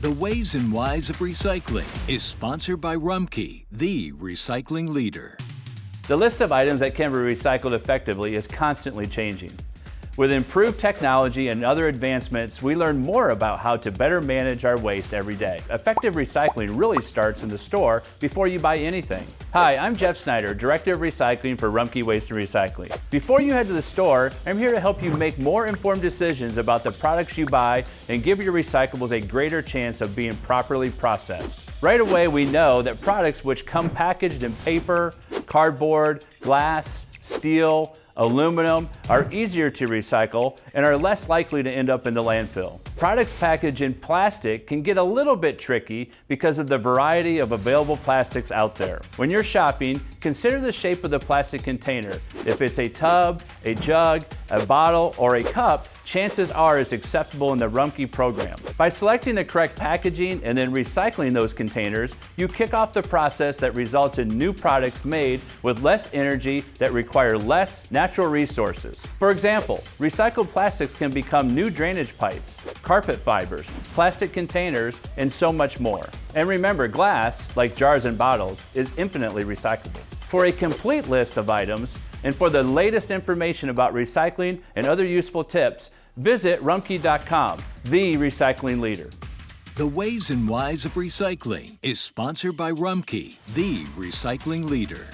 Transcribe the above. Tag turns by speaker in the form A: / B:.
A: The Ways and Whys of Recycling is sponsored by Rumpke, the recycling leader.
B: The list of items that can be recycled effectively is constantly changing. With improved technology and other advancements, we learn more about how to better manage our waste every day. Effective recycling really starts in the store before you buy anything. Hi, I'm Jeff Snyder, Director of Recycling for Rumpke Waste and Recycling. Before you head to the store, I'm here to help you make more informed decisions about the products you buy and give your recyclables a greater chance of being properly processed. Right away, we know that products which come packaged in paper, cardboard, glass, steel, aluminum are easier to recycle and are less likely to end up in the landfill. Products packaged in plastic can get a little bit tricky because of the variety of available plastics out there. When you're shopping, consider the shape of the plastic container. If it's a tub, a jug, a bottle, or a cup, chances are it's acceptable in the Rumpke program. By selecting the correct packaging and then recycling those containers, you kick off the process that results in new products made with less energy that require less natural resources. For example, recycled plastics can become new drainage pipes, carpet fibers, plastic containers, and so much more. And remember, glass, like jars and bottles, is infinitely recyclable. For a complete list of items and for the latest information about recycling and other useful tips, visit Rumpke.com, the recycling leader.
A: The Ways and Whys of Recycling is sponsored by Rumpke, the recycling leader.